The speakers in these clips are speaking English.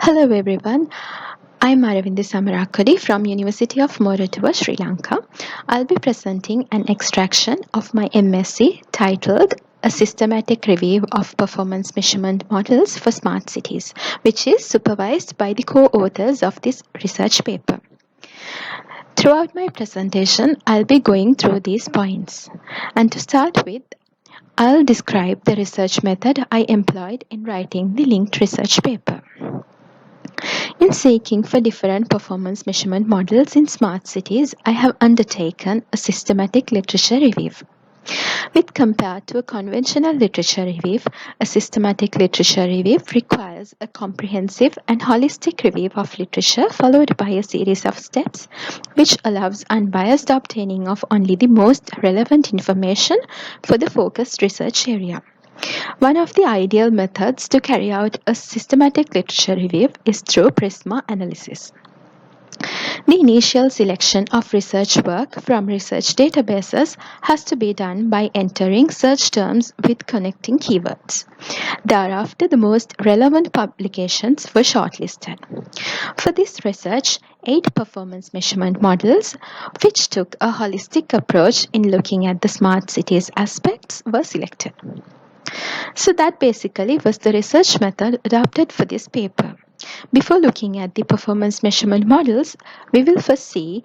Hello everyone, I'm Aravindi Samarakodi from University of Moratuwa, Sri Lanka. I'll be presenting an extraction of my MSc titled A Systematic Review of Performance Measurement Models for Smart Cities, which is supervised by the co-authors of this research paper. Throughout my presentation, I'll be going through these points. And to start with, I'll describe the research method I employed in writing the linked research paper. In seeking for different performance measurement models in smart cities, I have undertaken a systematic literature review. With compared to a conventional literature review, a systematic literature review requires a comprehensive and holistic review of literature followed by a series of steps which allows unbiased obtaining of only the most relevant information for the focused research area. One of the ideal methods to carry out a systematic literature review is through Prisma analysis. The initial selection of research work from research databases has to be done by entering search terms with connecting keywords. Thereafter, the most relevant publications were shortlisted. For this research, 8 performance measurement models, which took a holistic approach in looking at the smart cities aspects, were selected. So that basically was the research method adopted for this paper. Before looking at the performance measurement models, we will first see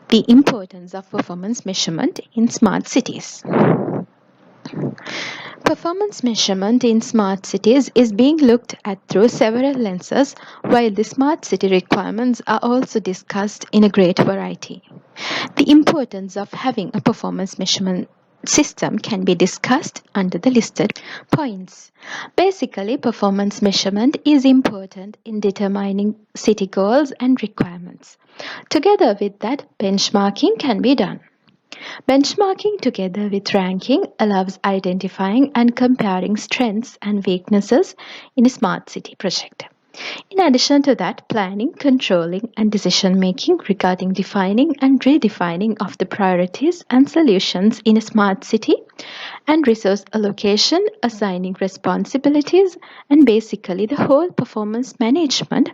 the importance of performance measurement in smart cities. Performance measurement in smart cities is being looked at through several lenses, while the smart city requirements are also discussed in a great variety. The importance of having a performance measurement system can be discussed under the listed points. Basically, performance measurement is important in determining city goals and requirements. Together with that, benchmarking can be done. Benchmarking together with ranking allows identifying and comparing strengths and weaknesses in a smart city project. In addition to that, planning, controlling, and decision making regarding defining and redefining of the priorities and solutions in a smart city, and resource allocation, assigning responsibilities, and basically the whole performance management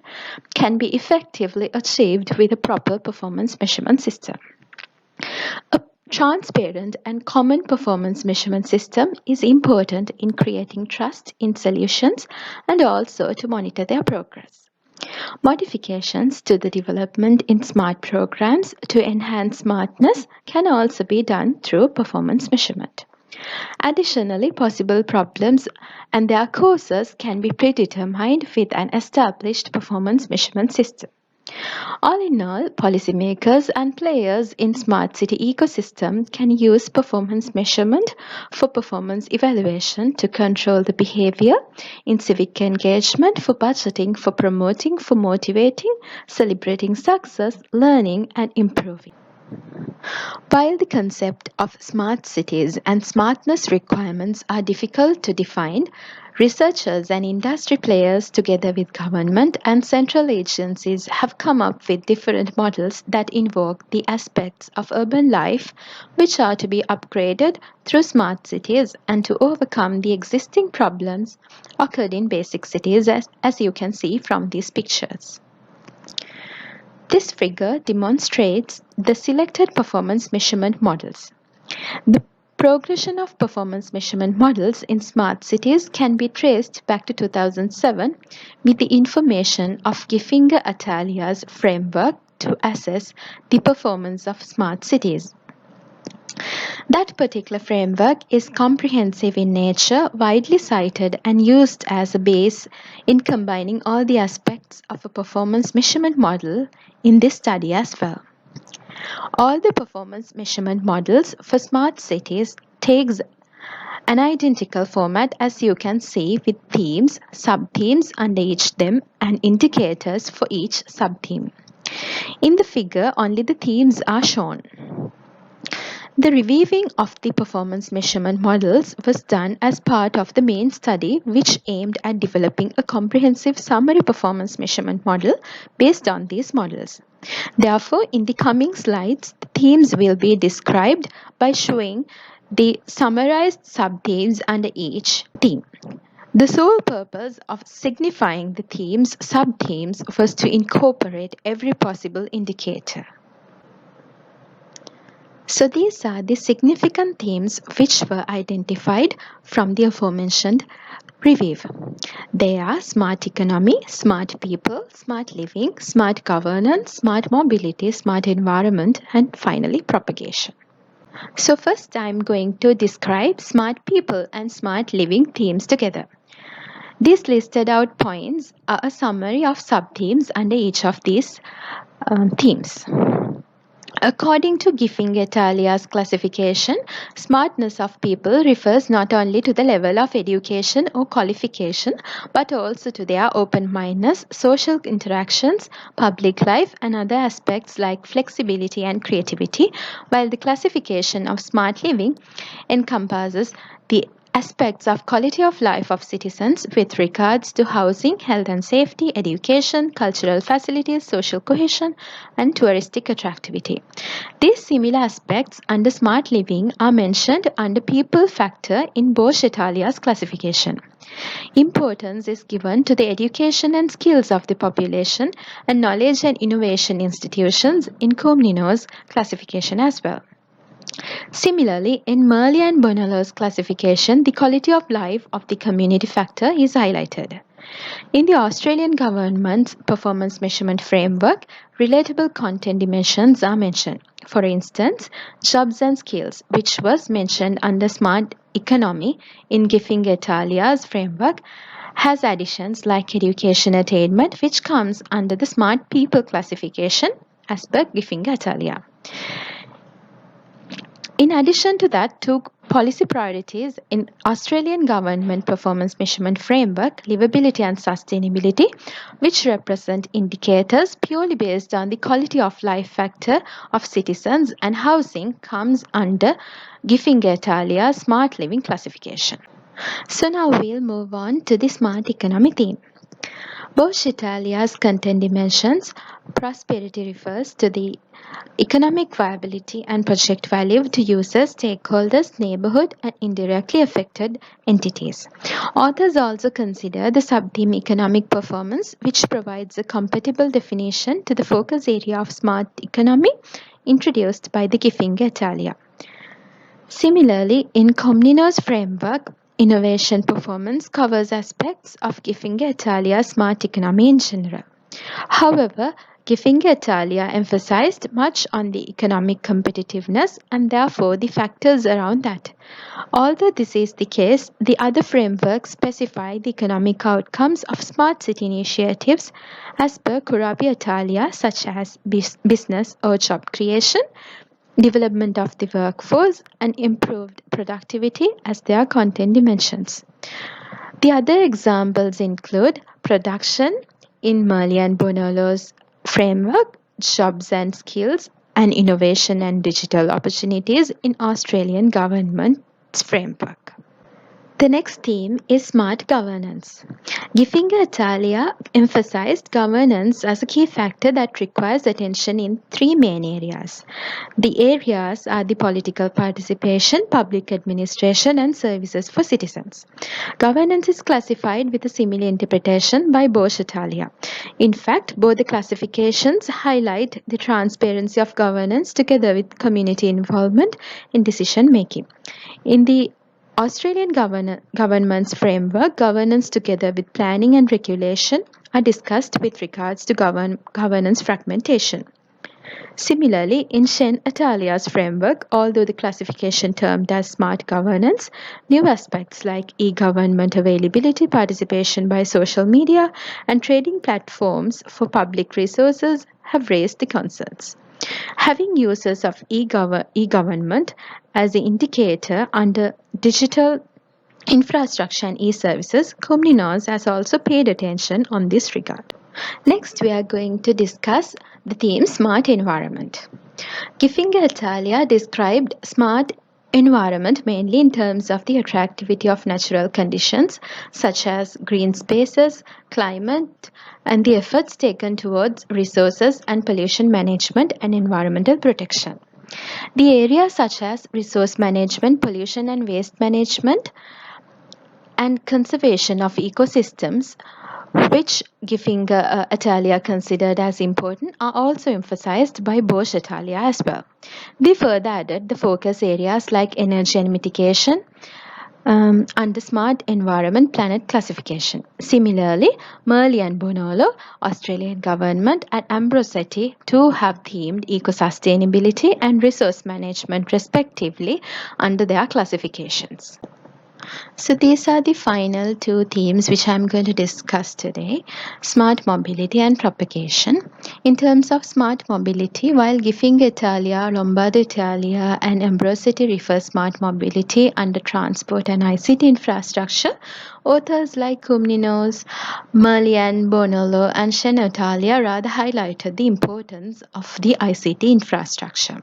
can be effectively achieved with a proper performance measurement system. A transparent and common performance measurement system is important in creating trust in solutions and also to monitor their progress. Modifications to the development in smart programs to enhance smartness can also be done through performance measurement. Additionally, possible problems and their causes can be predetermined with an established performance measurement system. All in all, policymakers and players in smart city ecosystem can use performance measurement for performance evaluation to control the behavior in civic engagement, for budgeting, for promoting, for motivating, celebrating success, learning, and improving. While the concept of smart cities and smartness requirements are difficult to define, researchers and industry players, together with government and central agencies, have come up with different models that invoke the aspects of urban life which are to be upgraded through smart cities and to overcome the existing problems occurred in basic cities, as you can see from these pictures. This figure demonstrates the selected performance measurement models. The progression of performance measurement models in smart cities can be traced back to 2007 with the information of Giffinger Atalia's framework to assess the performance of smart cities. That particular framework is comprehensive in nature, widely cited, and used as a base in combining all the aspects of a performance measurement model in this study as well. All the performance measurement models for smart cities takes an identical format, as you can see, with themes, sub-themes under each them, and indicators for each sub-theme. In the figure, only the themes are shown. The reviewing of the performance measurement models was done as part of the main study, which aimed at developing a comprehensive summary performance measurement model based on these models. Therefore, in the coming slides, the themes will be described by showing the summarized sub-themes under each theme. The sole purpose of signifying the themes, sub-themes, was to incorporate every possible indicator. So these are the significant themes which were identified from the aforementioned review. They are smart economy, smart people, smart living, smart governance, smart mobility, smart environment, and finally propagation. So first I'm going to describe smart people and smart living themes together. These listed out points are a summary of sub-themes under each of these themes. According to Giffing et al.'s classification, smartness of people refers not only to the level of education or qualification, but also to their open-mindedness, social interactions, public life, and other aspects like flexibility and creativity, while the classification of smart living encompasses the aspects of quality of life of citizens with regards to housing, health and safety, education, cultural facilities, social cohesion, and touristic attractivity. These similar aspects under smart living are mentioned under people factor in Bosch et al.'s classification. Importance is given to the education and skills of the population and knowledge and innovation institutions in Comneno's classification as well. Similarly, in Merli and Bonello's classification, the quality of life of the community factor is highlighted. In the Australian government's performance measurement framework, relatable content dimensions are mentioned. For instance, jobs and skills, which was mentioned under smart economy in Giffing et al.'s framework, has additions like education attainment, which comes under the smart people classification as per Giffing et al. In addition to that, two policy priorities in Australian government performance measurement framework, livability and sustainability, which represent indicators purely based on the quality of life factor of citizens and housing, comes under Giffing et al.'s smart living classification. So now we'll move on to the smart economy theme. Bosch et al.'s content dimensions, prosperity refers to the economic viability and project value to users, stakeholders, neighborhood, and indirectly affected entities. Authors also consider the subtheme economic performance, which provides a compatible definition to the focus area of smart economy introduced by the Giffing et al. Similarly, in Comneno's framework, innovation performance covers aspects of Giffing et al.'s smart economy in general. However, Giffing et al. Emphasized much on the economic competitiveness and therefore the factors around that. Although this is the case, the other frameworks specify the economic outcomes of smart city initiatives as per Kurabi et al., such as business or job creation, development of the workforce, and improved productivity as their content dimensions. The other examples include production in Merli and Bonello's framework, jobs and skills, and innovation and digital opportunities in Australian government's framework. The next theme is smart governance. Giffing et al. Emphasized governance as a key factor that requires attention in three main areas. The areas are the political participation, public administration, and services for citizens. Governance is classified with a similar interpretation by Bosch et al. In fact, both the classifications highlight the transparency of governance together with community involvement in decision making. In the Australian government's framework, governance together with planning and regulation are discussed with regards to governance fragmentation. Similarly, in Shen et al.'s framework, although the classification termed as smart governance, new aspects like e-government availability, participation by social media, and trading platforms for public resources have raised the concerns. Having users of e-government as the indicator under digital infrastructure and e-services, Comneno's has also paid attention on this regard. Next, we are going to discuss the theme Smart Environment. Giffing et al. Described smart environment mainly in terms of the attractivity of natural conditions such as green spaces, climate, and the efforts taken towards resources and pollution management and environmental protection. The areas such as resource management, pollution and waste management, and conservation of ecosystems, which Gefinger Italia considered as important, are also emphasized by Bosch Italia as well. They further added the focus areas like energy and mitigation, under smart environment planet classification. Similarly, Merli and Bonolo, Australian government, and Ambrosetti too have themed eco-sustainability and resource management respectively under their classifications. So these are the final two themes which I'm going to discuss today: smart mobility and propagation. In terms of smart mobility, while Gefinger Italia, Lombardo Italia, and Ambrosetti refer smart mobility under transport and ICT infrastructure, authors like Cumninos, Merlian, Bonolo, and Shen Italia rather highlighted the importance of the ICT infrastructure.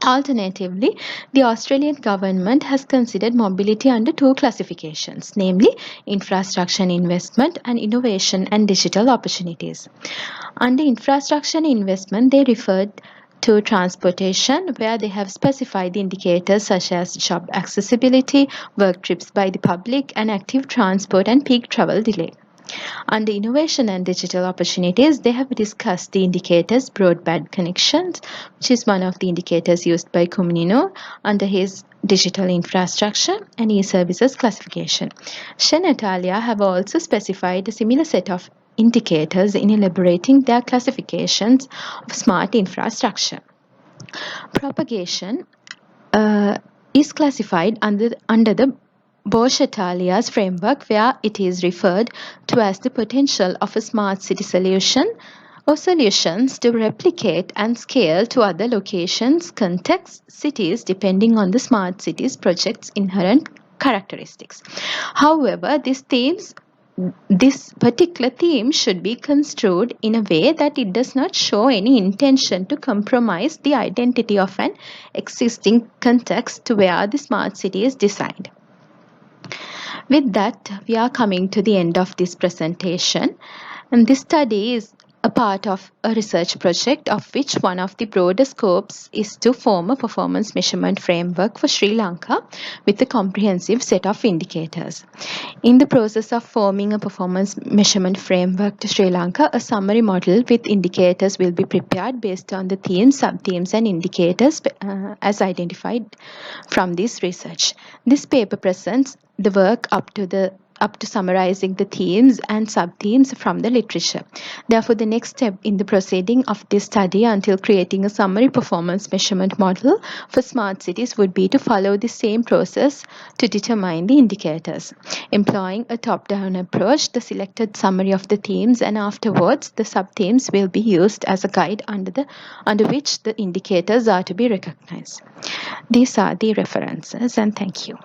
Alternatively, the Australian government has considered mobility under two classifications, namely infrastructure and investment and innovation and digital opportunities. Under infrastructure and investment, they referred to transportation, where they have specified the indicators such as job accessibility, work trips by the public, and active transport and peak travel delay. Under innovation and digital opportunities, they have discussed the indicators broadband connections, which is one of the indicators used by Cumnino under his digital infrastructure and e-services classification. Shen Italia have also specified a similar set of indicators in elaborating their classifications of smart infrastructure. Propagation is classified under the Bosch Italia's framework, where it is referred to as the potential of a smart city solution or solutions to replicate and scale to other locations, contexts, cities, depending on the smart cities project's inherent characteristics. However, this particular theme should be construed in a way that it does not show any intention to compromise the identity of an existing context to where the smart city is designed. With that, we are coming to the end of this presentation, and this study is a part of a research project of which one of the broader scopes is to form a performance measurement framework for Sri Lanka with a comprehensive set of indicators. In the process of forming a performance measurement framework to Sri Lanka, a summary model with indicators will be prepared based on the themes, sub-themes, and indicators as identified from this research. This paper presents the work up to summarizing the themes and sub-themes from the literature. Therefore, the next step in the proceeding of this study until creating a summary performance measurement model for smart cities would be to follow the same process to determine the indicators. Employing a top-down approach, the selected summary of the themes and afterwards the sub-themes will be used as a guide under which the indicators are to be recognized. These are the references, and thank you.